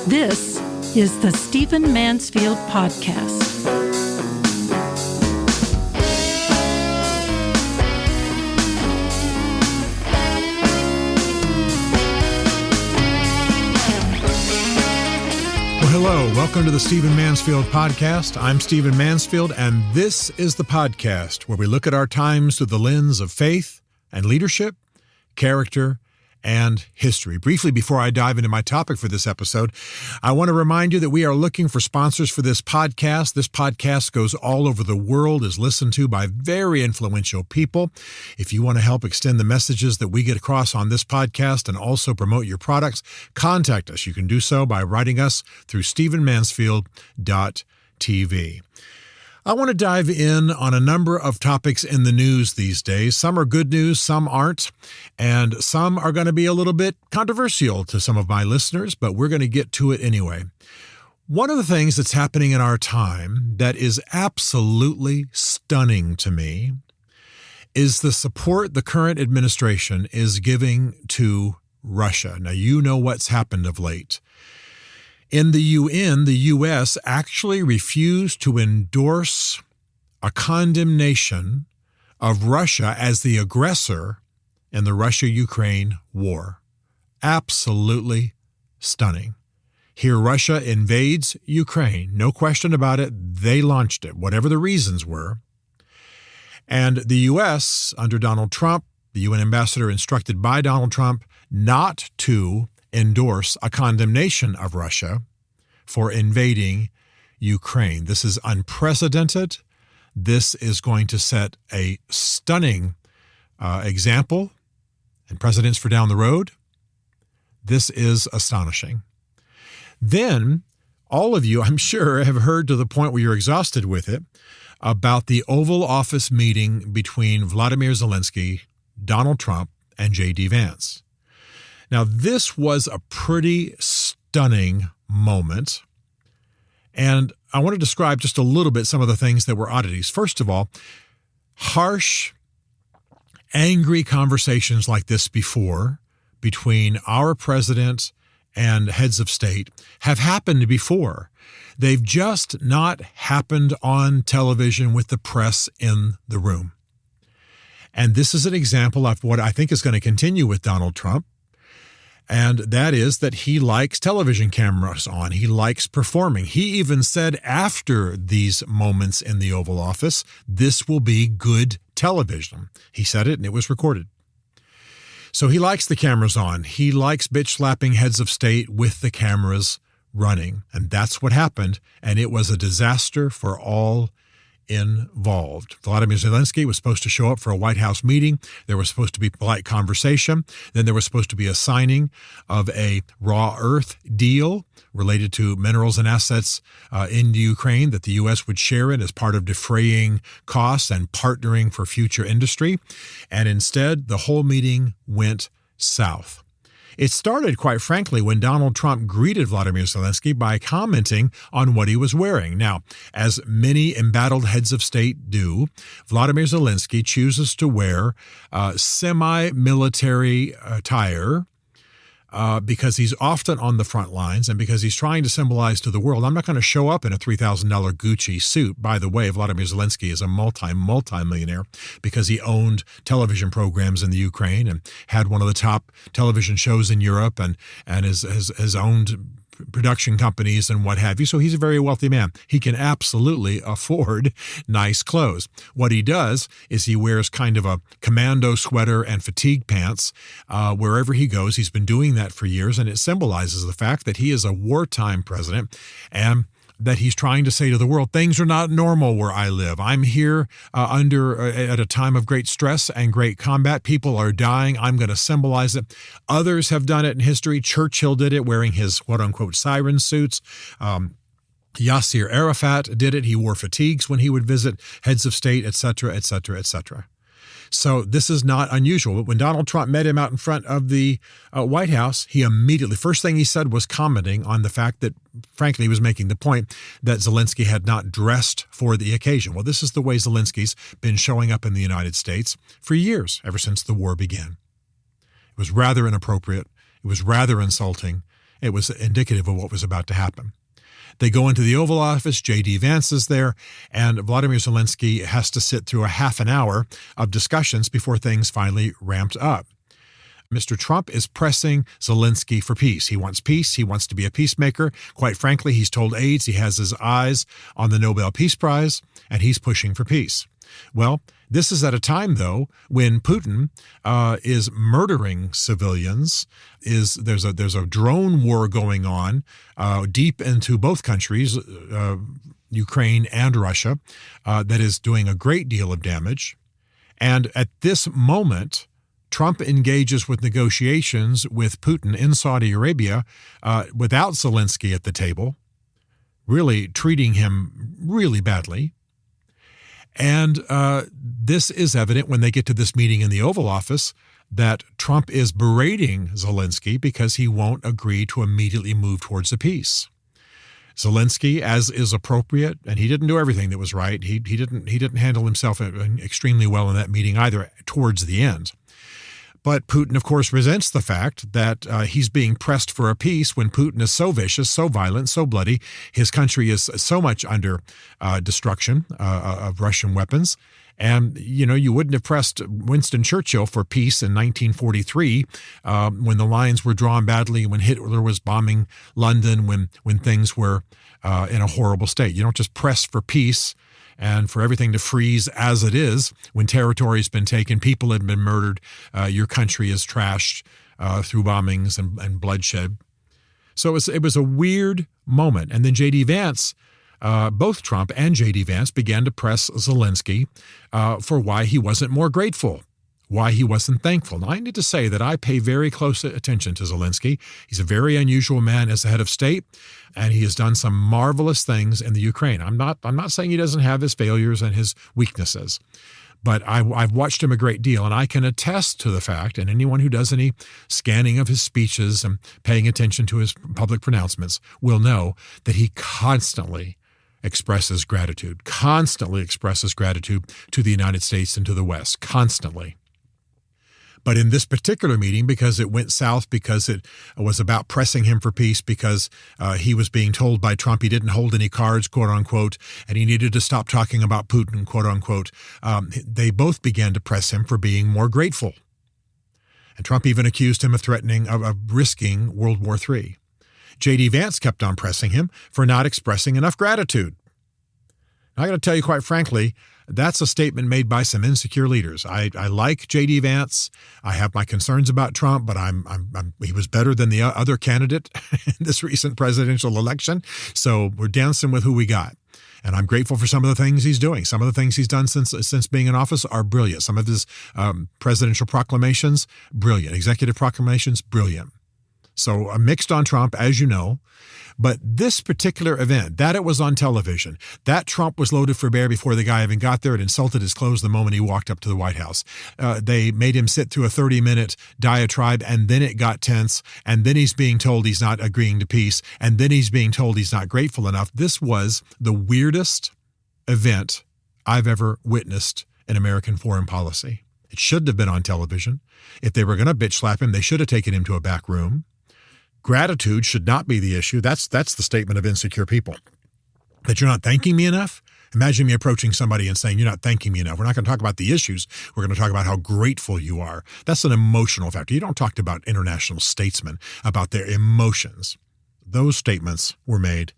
This is the Stephen Mansfield Podcast. Hello, welcome to the Stephen Mansfield Podcast. I'm Stephen Mansfield, and this is the podcast where we look at our times through the lens of faith and leadership, character, and history. Briefly, before I dive into my topic for this episode, I want to remind you that we are looking for sponsors for this podcast. This podcast goes all over the world, is listened to by very influential people. If you want to help extend the messages that we get across on this podcast and also promote your products, contact us. You can do so by writing us through stephenmansfield.tv. I want to dive in on a number of topics in the news these days. Some are good news, some aren't, and some are going to be a little bit controversial to some of my listeners, but we're going to get to it anyway. One of the things that's happening in our time that is absolutely stunning to me is the support the current administration is giving to Russia. Now, you know what's happened of late. In the UN, the U.S. actually refused to endorse a condemnation of Russia as the aggressor in the Russia-Ukraine war. Absolutely stunning. Here, Russia invades Ukraine. No question about it. They launched it, whatever the reasons were. And the U.S., under Donald Trump, the UN ambassador instructed by Donald Trump not to endorse a condemnation of Russia for invading Ukraine. This is unprecedented. This is going to set a stunning example and precedents for down the road. This is astonishing. Then, all of you, I'm sure, have heard to the point where you're exhausted with it about the Oval Office meeting between Vladimir Zelensky, Donald Trump, and J.D. Vance. Now, this was a pretty stunning moment, and I want to describe just a little bit some of the things that were oddities. First of all, harsh, angry conversations like this before between our president and heads of state have happened before. They've just not happened on television with the press in the room. And this is an example of what I think is going to continue with Donald Trump. And that is that he likes television cameras on. He likes performing. He even said after these moments in the Oval Office, this will be good television. He said it and it was recorded. So he likes the cameras on. He likes bitch-slapping heads of state with the cameras running. And that's what happened. And it was a disaster for all involved. Vladimir Zelensky was supposed to show up for a White House meeting. There was supposed to be polite conversation. Then there was supposed to be a signing of a raw earth deal related to minerals and assets in Ukraine that the U.S. would share in as part of defraying costs and partnering for future industry. And instead, the whole meeting went south. It started, quite frankly, when Donald Trump greeted Vladimir Zelensky by commenting on what he was wearing. Now, as many embattled heads of state do, Vladimir Zelensky chooses to wear semi-military attire because he's often on the front lines and because he's trying to symbolize to the world, I'm not going to show up in a $3,000 Gucci suit. By the way, Vladimir Zelensky is a multi-millionaire because he owned television programs in the Ukraine and had one of the top television shows in Europe and has owned production companies and what have you. So he's a very wealthy man. He can absolutely afford nice clothes. What he does is he wears kind of a commando sweater and fatigue pants wherever he goes. He's been doing that for years, and it symbolizes the fact that he is a wartime president and that he's trying to say to the world, things are not normal where I live. I'm here at a time of great stress and great combat. People are dying. I'm going to symbolize it. Others have done it in history. Churchill did it wearing his quote-unquote siren suits. Yasser Arafat did it. He wore fatigues when he would visit heads of state, et cetera, et cetera, et cetera. So this is not unusual. But when Donald Trump met him out in front of the White House, he immediately, first thing he said was commenting on the fact that, frankly, he was making the point that Zelensky had not dressed for the occasion. Well, this is the way Zelensky's been showing up in the United States for years, ever since the war began. It was rather inappropriate. It was rather insulting. It was indicative of what was about to happen. They go into the Oval Office, J.D. Vance is there, and Vladimir Zelensky has to sit through a half an hour of discussions before things finally ramped up. Mr. Trump is pressing Zelensky for peace. He wants peace. He wants to be a peacemaker. Quite frankly, he's told aides he has his eyes on the Nobel Peace Prize, and he's pushing for peace. Well, this is at a time, though, when Putin is murdering civilians. There's a drone war going on deep into both countries, Ukraine and Russia, that is doing a great deal of damage. And at this moment, Trump engages with negotiations with Putin in Saudi Arabia without Zelensky at the table, really treating him really badly. And this is evident when they get to this meeting in the Oval Office that Trump is berating Zelensky because he won't agree to immediately move towards a peace. Zelensky, as is appropriate, and he didn't do everything that was right. He didn't handle himself extremely well in that meeting either towards the end. But Putin, of course, resents the fact that he's being pressed for a peace when Putin is so vicious, so violent, so bloody. His country is so much under destruction of Russian weapons. And, you wouldn't have pressed Winston Churchill for peace in 1943 when the lines were drawn badly, when Hitler was bombing London, when things were in a horrible state. You don't just press for peace and for everything to freeze as it is when territory's been taken, people have been murdered, your country is trashed through bombings and bloodshed. So it was a weird moment. And then J.D. Vance, both Trump and J.D. Vance began to press Zelensky for why he wasn't more grateful, why he wasn't thankful. Now, I need to say that I pay very close attention to Zelensky. He's a very unusual man as the head of state, and he has done some marvelous things in the Ukraine. I'm not saying he doesn't have his failures and his weaknesses, but I've watched him a great deal, and I can attest to the fact, and anyone who does any scanning of his speeches and paying attention to his public pronouncements will know that he constantly expresses gratitude to the United States and to the West, constantly. But in this particular meeting, because it went south, because it was about pressing him for peace, because he was being told by Trump he didn't hold any cards, quote unquote, and he needed to stop talking about Putin, quote unquote, they both began to press him for being more grateful. And Trump even accused him of threatening, of risking World War III. J.D. Vance kept on pressing him for not expressing enough gratitude. I got to tell you, quite frankly, that's a statement made by some insecure leaders. I like J.D. Vance. I have my concerns about Trump, but he was better than the other candidate in this recent presidential election. So we're dancing with who we got. And I'm grateful for some of the things he's doing. Some of the things he's done since being in office are brilliant. Some of his presidential proclamations, brilliant. Executive proclamations, brilliant. So mixed on Trump, as you know. But this particular event, that it was on television, that Trump was loaded for bear before the guy even got there. It insulted his clothes the moment he walked up to the White House. They made him sit through a 30-minute diatribe, and then it got tense, and then he's being told he's not agreeing to peace, and then he's being told he's not grateful enough. This was the weirdest event I've ever witnessed in American foreign policy. It shouldn't have been on television. If they were going to bitch slap him, they should have taken him to a back room. Gratitude should not be the issue. That's the statement of insecure people. That you're not thanking me enough? Imagine me approaching somebody and saying, you're not thanking me enough. We're not going to talk about the issues. We're going to talk about how grateful you are. That's an emotional factor. You don't talk about international statesmen, about their emotions. Those statements were made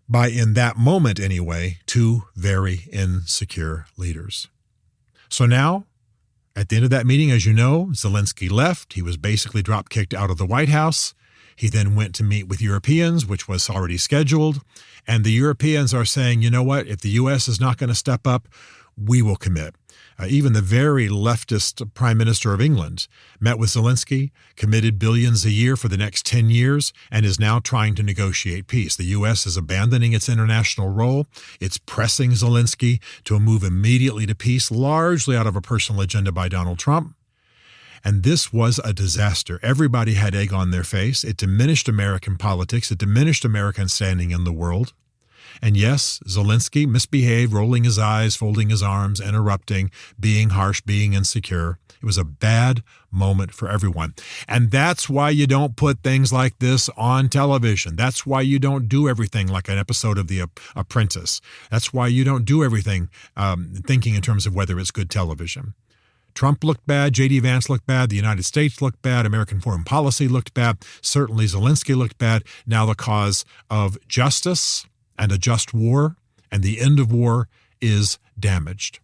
by, in that moment anyway, two very insecure leaders. So now, at the end of that meeting, as you know, Zelensky left. He was basically drop-kicked out of the White House. He then went to meet with Europeans, which was already scheduled. And the Europeans are saying, you know what, if the U.S. is not going to step up, we will commit. Even the very leftist Prime Minister of England met with Zelensky, committed billions a year for the next 10 years, and is now trying to negotiate peace. The U.S. is abandoning its international role. It's pressing Zelensky to move immediately to peace, largely out of a personal agenda by Donald Trump. And this was a disaster. Everybody had egg on their face. It diminished American politics. It diminished American standing in the world. And yes, Zelensky misbehaved, rolling his eyes, folding his arms, interrupting, being harsh, being insecure. It was a bad moment for everyone. And that's why you don't put things like this on television. That's why you don't do everything like an episode of The Apprentice. That's why you don't do everything thinking in terms of whether it's good television. Trump looked bad, J.D. Vance looked bad, the United States looked bad, American foreign policy looked bad, certainly Zelensky looked bad. Now the cause of justice and a just war and the end of war is damaged.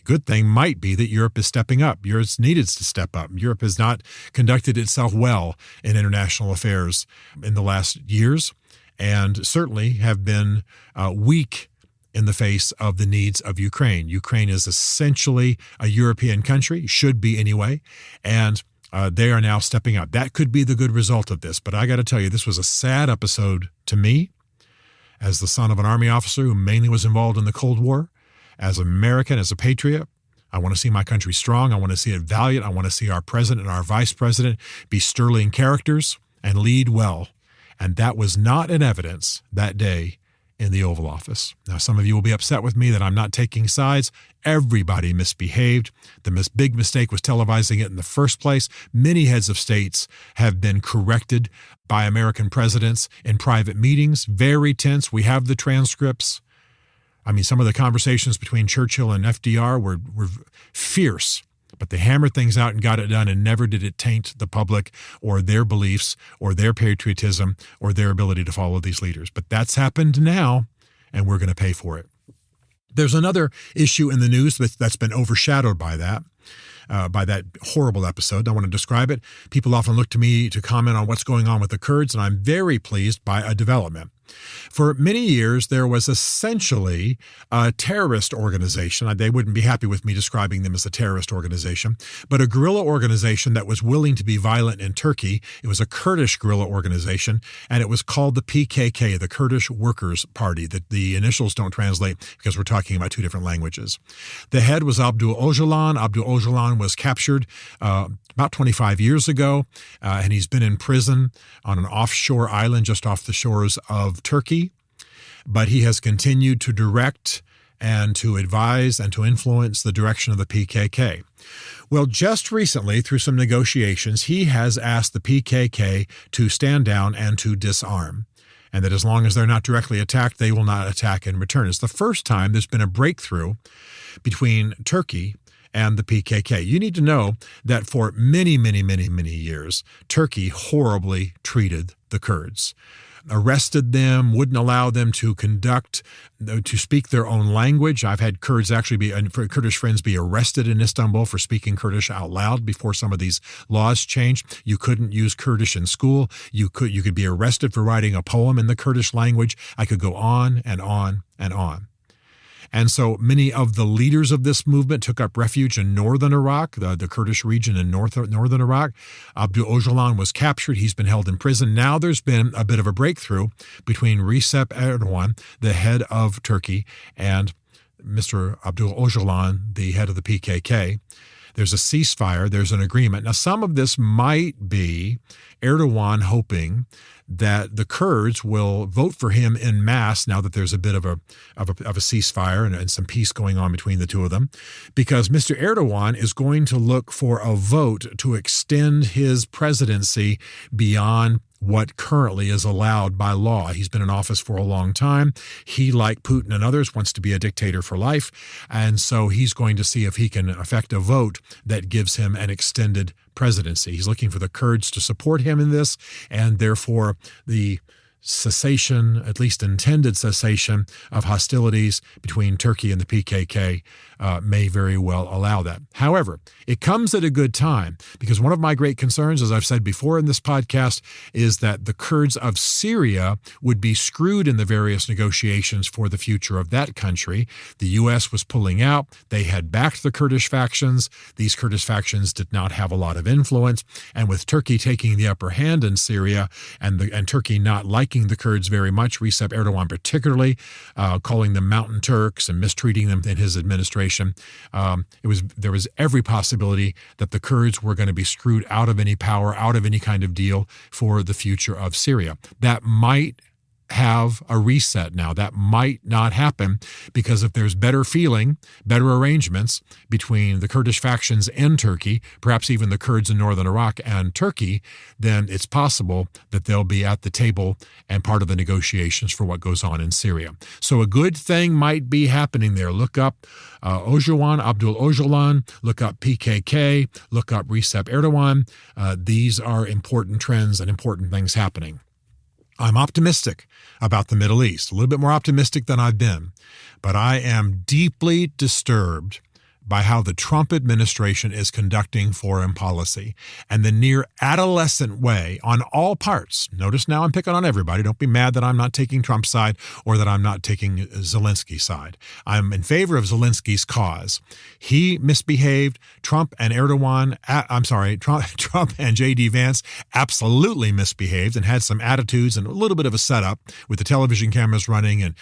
Good thing might be that Europe is stepping up. Europe needed to step up. Europe has not conducted itself well in international affairs in the last years and certainly have been weak in the face of the needs of Ukraine. Ukraine is essentially a European country, should be anyway, and they are now stepping up. That could be the good result of this. But I got to tell you, this was a sad episode to me as the son of an Army officer who mainly was involved in the Cold War. As an American, as a patriot, I want to see my country strong. I want to see it valiant. I want to see our president and our vice president be sterling characters and lead well. And that was not in evidence that day in the Oval Office. Now, some of you will be upset with me that I'm not taking sides. Everybody misbehaved. The big mistake was televising it in the first place. Many heads of states have been corrected by American presidents in private meetings. Very tense. We have the transcripts. I mean, some of the conversations between Churchill and FDR were fierce, but they hammered things out and got it done, and never did it taint the public or their beliefs or their patriotism or their ability to follow these leaders. But that's happened now, and we're going to pay for it. There's another issue in the news that's been overshadowed by that horrible episode. I want to describe it. People often look to me to comment on what's going on with the Kurds, and I'm very pleased by a development. For many years, there was essentially a terrorist organization. They wouldn't be happy with me describing them as a terrorist organization, but a guerrilla organization that was willing to be violent in Turkey. It was a Kurdish guerrilla organization, and it was called the PKK, the Kurdish Workers' Party. The initials don't translate because we're talking about two different languages. The head was Abdul Öcalan. Abdul Öcalan was captured about 25 years ago, and he's been in prison on an offshore island just off the shores of Turkey, but he has continued to direct and to advise and to influence the direction of the PKK. Well, just recently, through some negotiations, he has asked the PKK to stand down and to disarm, and that as long as they're not directly attacked, they will not attack in return. It's the first time there's been a breakthrough between Turkey and the PKK. You need to know that for many, many, many, many years, Turkey horribly treated the Kurds. Arrested them, wouldn't allow them to speak their own language. I've had Kurdish friends be arrested in Istanbul for speaking Kurdish out loud before some of these laws changed. You couldn't use Kurdish in school. You could be arrested for writing a poem in the Kurdish language. I could go on and on and on. And so many of the leaders of this movement took up refuge in northern Iraq, the Kurdish region in northern Iraq. Abdul Öcalan was captured. He's been held in prison. Now there's been a bit of a breakthrough between Recep Erdogan, the head of Turkey, and Mr. Abdul Öcalan, the head of the PKK. There's a ceasefire. There's an agreement. Now, some of this might be Erdogan hoping that the Kurds will vote for him en masse now that there's a bit of a ceasefire and some peace going on between the two of them, because Mr. Erdogan is going to look for a vote to extend his presidency beyond what currently is allowed by law. He's been in office for a long time. He, like Putin and others, wants to be a dictator for life. And so he's going to see if he can effect a vote that gives him an extended presidency. He's looking for the Kurds to support him in this, and therefore the cessation, at least intended cessation, of hostilities between Turkey and the PKK may very well allow that. However, it comes at a good time, because one of my great concerns, as I've said before in this podcast, is that the Kurds of Syria would be screwed in the various negotiations for the future of that country. The U.S. was pulling out. They had backed the Kurdish factions. These Kurdish factions did not have a lot of influence. And with Turkey taking the upper hand in Syria and Turkey not liking the Kurds very much, Recep Erdogan particularly, calling them mountain Turks and mistreating them in his administration, there was every possibility that the Kurds were going to be screwed out of any power, out of any kind of deal for the future of Syria. That might have a reset now. That might not happen because if there's better feeling, better arrangements between the Kurdish factions in Turkey, perhaps even the Kurds in northern Iraq and Turkey, then it's possible that they'll be at the table and part of the negotiations for what goes on in Syria. So a good thing might be happening there. Look up Öcalan, Abdul Öcalan, look up PKK, look up Recep Erdogan. These are important trends and important things happening. I'm optimistic about the Middle East, a little bit more optimistic than I've been, but I am deeply disturbed by how the Trump administration is conducting foreign policy and the near adolescent way on all parts. Notice now I'm picking on everybody. Don't be mad that I'm not taking Trump's side or that I'm not taking Zelensky's side. I'm in favor of Zelensky's cause. He misbehaved. Trump and J.D. Vance absolutely misbehaved and had some attitudes and a little bit of a setup with the television cameras running and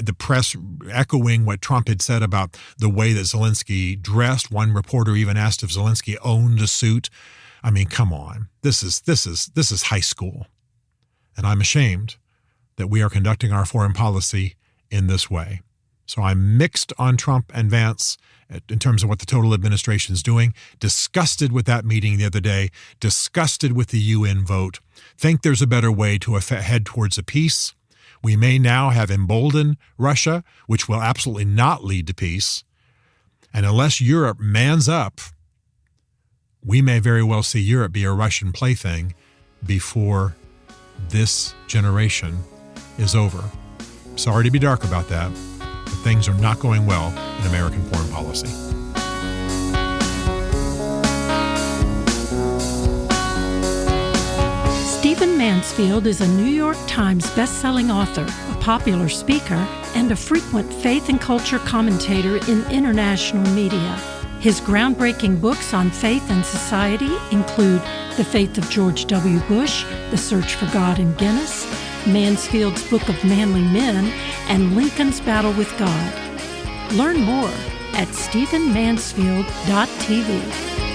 the press echoing what Trump had said about the way that Zelensky dressed. One reporter even asked if Zelensky owned a suit. I mean, come on. This is high school. And I'm ashamed that we are conducting our foreign policy in this way. So I'm mixed on Trump and Vance in terms of what the total administration is doing, disgusted with that meeting the other day, disgusted with the UN vote, think there's a better way to head towards a peace. We may now have emboldened Russia, which will absolutely not lead to peace. And unless Europe mans up, we may very well see Europe be a Russian plaything before this generation is over. Sorry to be dark about that, but things are not going well in American foreign policy. Stephen Mansfield is a New York Times best-selling author, a popular speaker, and a frequent faith and culture commentator in international media. His groundbreaking books on faith and society include The Faith of George W. Bush, The Search for God in Guinness, Mansfield's Book of Manly Men, and Lincoln's Battle with God. Learn more at stephenmansfield.tv.